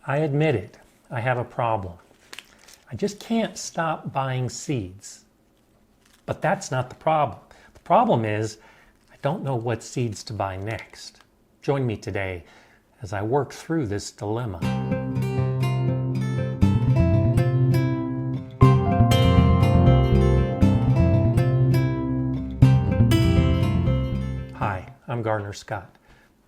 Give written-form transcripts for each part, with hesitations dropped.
I admit it, I have a problem. I just can't stop buying seeds. But that's not the problem. The problem is I don't know what seeds to buy next. Join me today as I work through this dilemma. Hi, I'm Gardener Scott,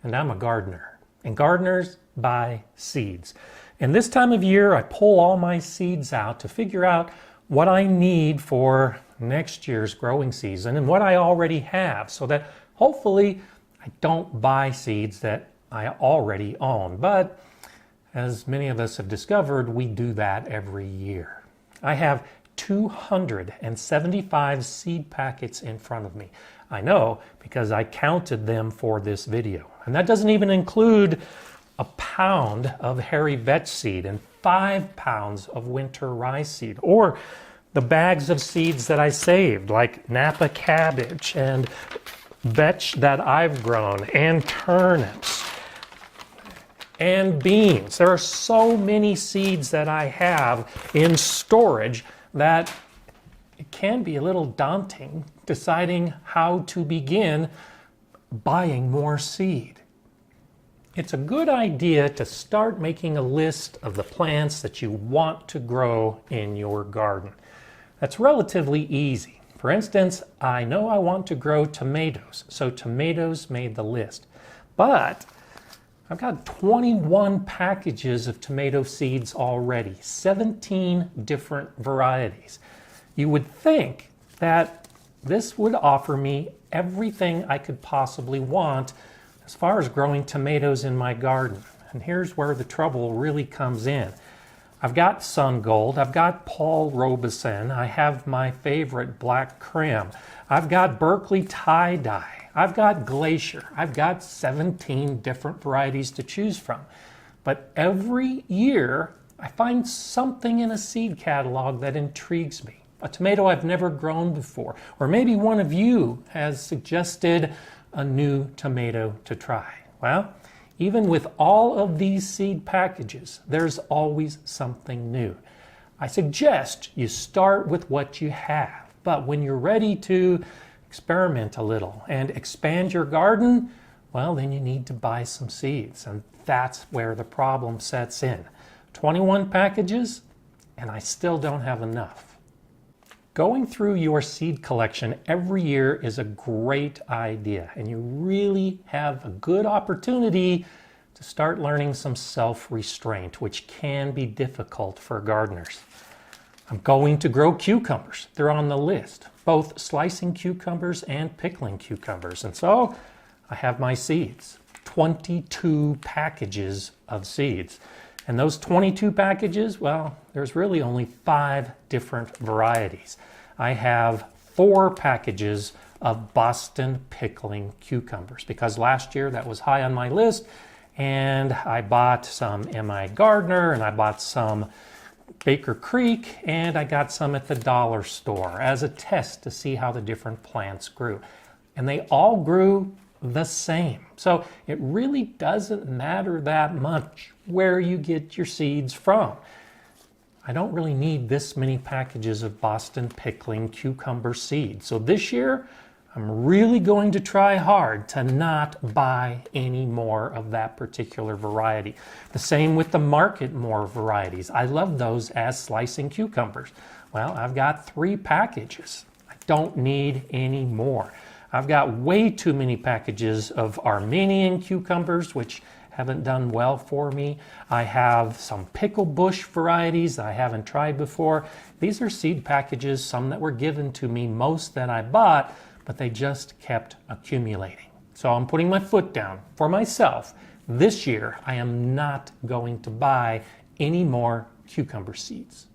and I'm a gardener. And gardeners buy seeds. And this time of year, I pull all my seeds out to figure out what I need for next year's growing season and what I already have, so that hopefully I don't buy seeds that I already own. But as many of us have discovered, we do that every year. I have 275 seed packets in front of me. I know because I counted them for this video. And that doesn't even include a pound of hairy vetch seed and 5 pounds of winter rye seed, or the bags of seeds that I saved, like Napa cabbage and vetch that I've grown, and turnips and beans. There are so many seeds that I have in storage that it can be a little daunting deciding how to begin buying more seed. It's a good idea to start making a list of the plants that you want to grow in your garden. That's relatively easy. For instance, I know I want to grow tomatoes, so tomatoes made the list. But I've got 21 packages of tomato seeds already, 17 different varieties. You would think that this would offer me everything I could possibly want as far as growing tomatoes in my garden. And here's where the trouble really comes in. I've got Sun Gold, I've got Paul Robeson, I have my favorite Black Crim, I've got Berkeley Tie-Dye, I've got Glacier, I've got 17 different varieties to choose from. But every year I find something in a seed catalog that intrigues me. A tomato I've never grown before, or maybe one of you has suggested a new tomato to try. Well, even with all of these seed packages, there's always something new. I suggest you start with what you have, but when you're ready to experiment a little and expand your garden, well, then you need to buy some seeds, and that's where the problem sets in. 21 packages, and I still don't have enough. Going through your seed collection every year is a great idea, and you really have a good opportunity to start learning some self-restraint, which can be difficult for gardeners. I'm going to grow cucumbers. They're on the list, both slicing cucumbers and pickling cucumbers. And so I have my seeds, 22 packages of seeds. And those 22 packages, well, there's really only 5 different varieties. I have 4 packages of Boston pickling cucumbers because last year that was high on my list, and I bought some M.I. Gardner and I bought some Baker Creek, and I got some at the dollar store as a test to see how the different plants grew. And they all grew the same. So it really doesn't matter that much where you get your seeds from. I don't really need this many packages of Boston pickling cucumber seeds. So this year, I'm really going to try hard to not buy any more of that particular variety. The same with the Market More varieties. I love those as slicing cucumbers. Well, I've got 3 packages. I don't need any more. I've got way too many packages of Armenian cucumbers, which haven't done well for me. I have some pickle bush varieties that I haven't tried before. These are seed packages, some that were given to me, most that I bought, but they just kept accumulating. So I'm putting my foot down for myself. This year, I am not going to buy any more cucumber seeds.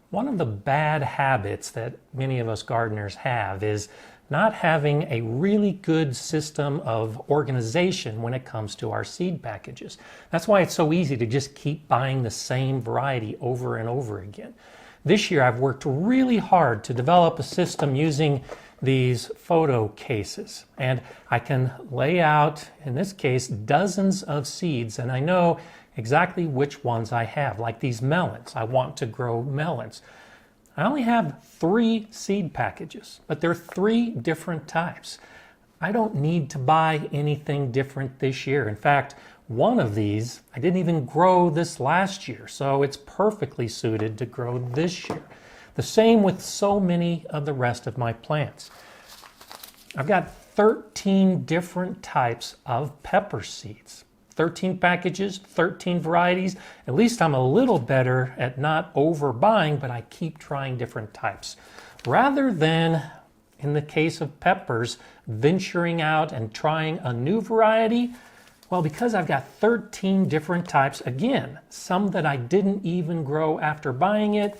One of the bad habits that many of us gardeners have is not having a really good system of organization when it comes to our seed packages. That's why it's so easy to just keep buying the same variety over and over again. This year I've worked really hard to develop a system using these photo cases, and I can lay out, in this case, dozens of seeds, and I know exactly which ones I have. Like these melons, I want to grow melons. I only have 3 seed packages, but they're 3 different types. I don't need to buy anything different this year. In fact, one of these I didn't even grow this last year, so it's perfectly suited to grow this year. The same with so many of the rest of my plants. I've got 13 different types of pepper seeds. 13 packages, 13 varieties. At least I'm a little better at not overbuying, but I keep trying different types. Rather than, in the case of peppers, venturing out and trying a new variety, well, because I've got 13 different types, again, some that I didn't even grow after buying it,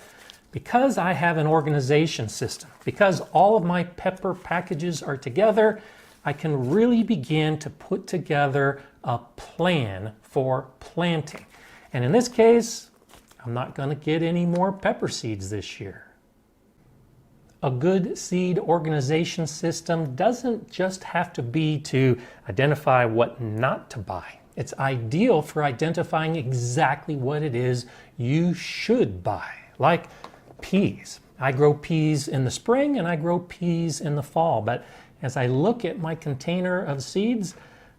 because I have an organization system, because all of my pepper packages are together, I can really begin to put together a plan for planting. And in this case, I'm not going to get any more pepper seeds this year. A good seed organization system doesn't just have to be to identify what not to buy. It's ideal for identifying exactly what it is you should buy, like peas. I grow peas in the spring and I grow peas in the fall, but as I look at my container of seeds,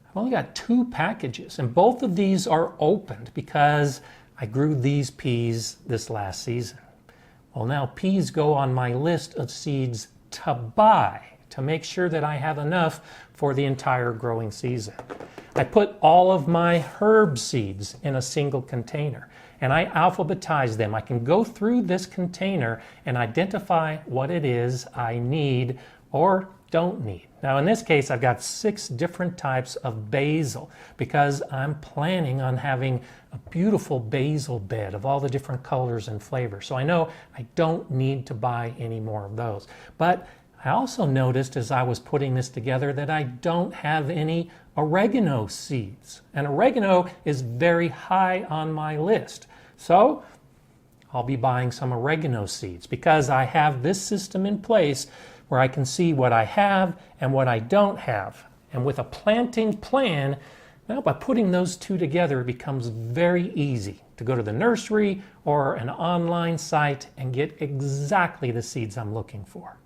I've only got 2 packages, and both of these are opened because I grew these peas this last season. Well, now peas go on my list of seeds to buy to make sure that I have enough for the entire growing season. I put all of my herb seeds in a single container, and I alphabetize them. I can go through this container and identify what it is I need or don't need. Now in this case, I've got 6 different types of basil because I'm planning on having a beautiful basil bed of all the different colors and flavors. So I know I don't need to buy any more of those. But I also noticed as I was putting this together that I don't have any oregano seeds. And oregano is very high on my list. So I'll be buying some oregano seeds because I have this system in place where I can see what I have and what I don't have. And with a planting plan, well, by putting those 2 together, it becomes very easy to go to the nursery or an online site and get exactly the seeds I'm looking for.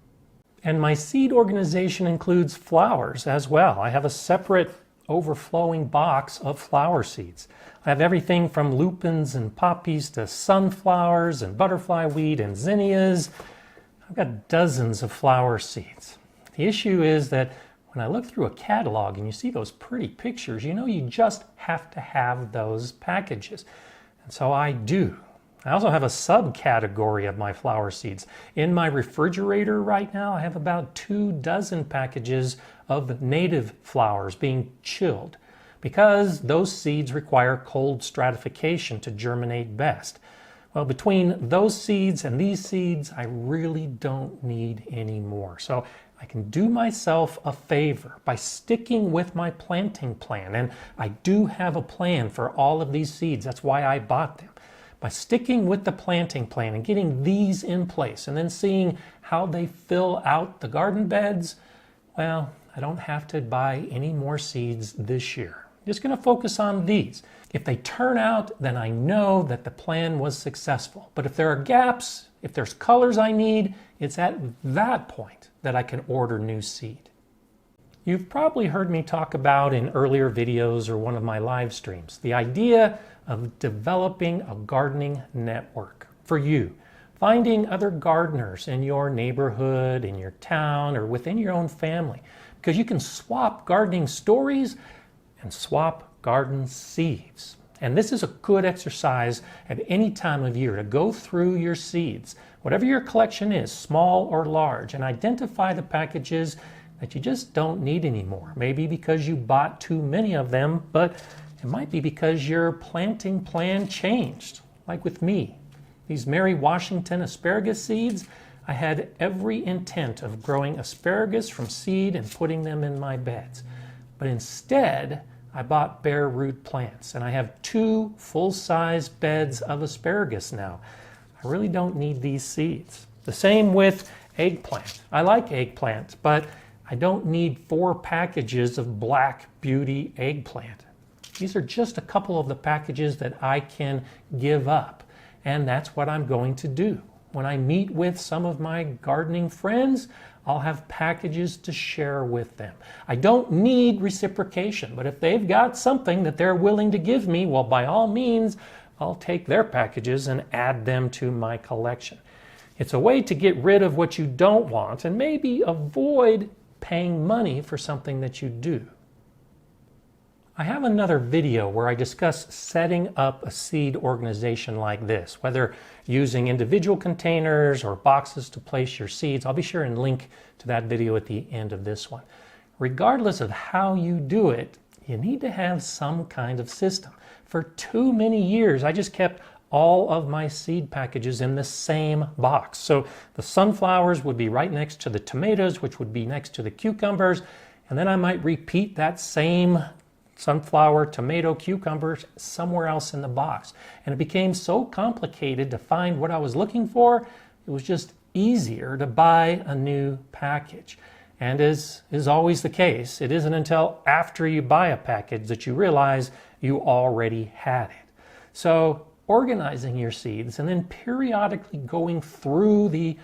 And my seed organization includes flowers as well. I have a separate overflowing box of flower seeds. I have everything from lupins and poppies to sunflowers and butterfly weed and zinnias. I've got dozens of flower seeds. The issue is that when I look through a catalog and you see those pretty pictures, you know you just have to have those packages. And so I do. I also have a subcategory of my flower seeds. In my refrigerator right now, I have about 24 packages of native flowers being chilled because those seeds require cold stratification to germinate best. Well, between those seeds and these seeds, I really don't need any more. So I can do myself a favor by sticking with my planting plan. And I do have a plan for all of these seeds. That's why I bought them. By sticking with the planting plan and getting these in place and then seeing how they fill out the garden beds, well, I don't have to buy any more seeds this year. I'm just going to focus on these. If they turn out, then I know that the plan was successful. But if there are gaps, if there's colors I need, it's at that point that I can order new seed. You've probably heard me talk about in earlier videos or one of my live streams, the idea of developing a gardening network for you. Finding other gardeners in your neighborhood, in your town, or within your own family. Because you can swap gardening stories and swap garden seeds. And this is a good exercise at any time of year to go through your seeds, whatever your collection is, small or large, and identify the packages that you just don't need anymore. Maybe because you bought too many of them, but it might be because your planting plan changed, like with me. These Mary Washington asparagus seeds, I had every intent of growing asparagus from seed and putting them in my beds. But instead, I bought bare root plants, and I have 2 full-size beds of asparagus now. I really don't need these seeds. The same with eggplant. I like eggplant, but I don't need 4 packages of Black Beauty eggplant. These are just a couple of the packages that I can give up. And that's what I'm going to do. When I meet with some of my gardening friends, I'll have packages to share with them. I don't need reciprocation, but if they've got something that they're willing to give me, well, by all means, I'll take their packages and add them to my collection. It's a way to get rid of what you don't want and maybe avoid paying money for something that you do. I have another video where I discuss setting up a seed organization like this, whether using individual containers or boxes to place your seeds. I'll be sure and link to that video at the end of this one. Regardless of how you do it, you need to have some kind of system. For too many years, I just kept all of my seed packages in the same box. So the sunflowers would be right next to the tomatoes, which would be next to the cucumbers, and then I might repeat that same sunflower, tomato, cucumbers somewhere else in the box. And it became so complicated to find what I was looking for, it was just easier to buy a new package. And as is always the case, it isn't until after you buy a package that you realize you already had it. So organizing your seeds and then periodically going through the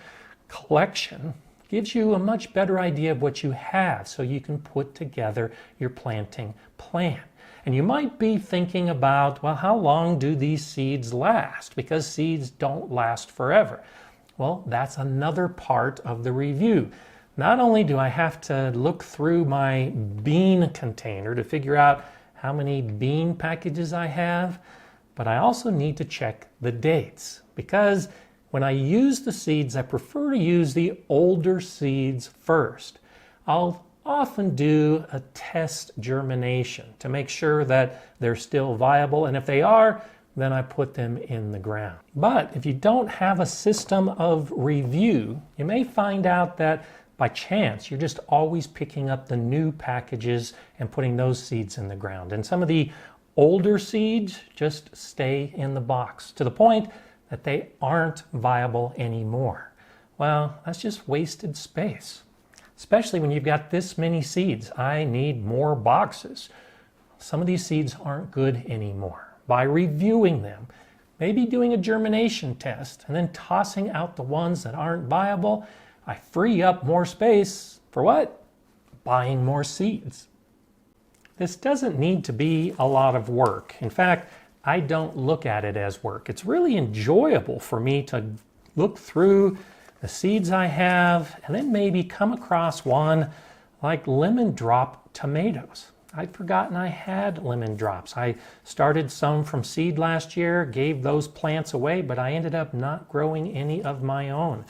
collection gives you a much better idea of what you have so you can put together your planting plan. And you might be thinking about, well, how long do these seeds last? Because seeds don't last forever. Well, that's another part of the review. Not only do I have to look through my bean container to figure out how many bean packages I have, but I also need to check the dates, because when I use the seeds, I prefer to use the older seeds first. I'll often do a test germination to make sure that they're still viable, and if they are, then I put them in the ground. But if you don't have a system of review, you may find out that by chance you're just always picking up the new packages and putting those seeds in the ground. And some of the older seeds just stay in the box to the point that they aren't viable anymore. Well, that's just wasted space, especially when you've got this many seeds. I need more boxes. Some of these seeds aren't good anymore. By reviewing them, maybe doing a germination test, and then tossing out the ones that aren't viable, I free up more space for what? Buying more seeds. This doesn't need to be a lot of work. In fact, I don't look at it as work. It's really enjoyable for me to look through the seeds I have and then maybe come across one like lemon drop tomatoes. I'd forgotten I had lemon drops. I started some from seed last year, gave those plants away, but I ended up not growing any of my own.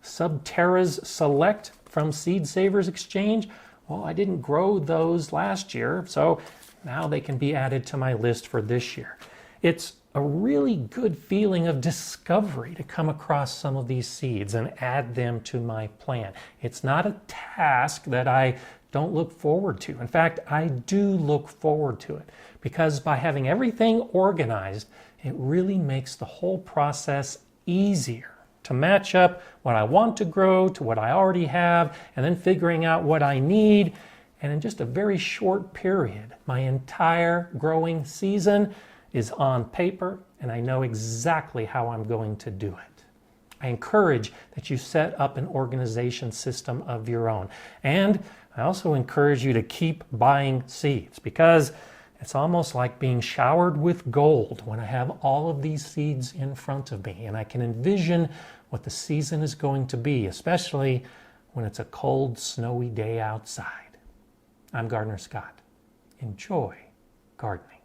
Subterra's Select from Seed Savers Exchange, well, I didn't grow those last year, so now they can be added to my list for this year. It's a really good feeling of discovery to come across some of these seeds and add them to my plan. It's not a task that I don't look forward to. In fact, I do look forward to it, because by having everything organized, it really makes the whole process easier to match up what I want to grow to what I already have, and then figuring out what I need. And in just a very short period, my entire growing season is on paper, and I know exactly how I'm going to do it. I encourage that you set up an organization system of your own. And I also encourage you to keep buying seeds, because it's almost like being showered with gold when I have all of these seeds in front of me and I can envision what the season is going to be, especially when it's a cold, snowy day outside. I'm Gardener Scott. Enjoy gardening.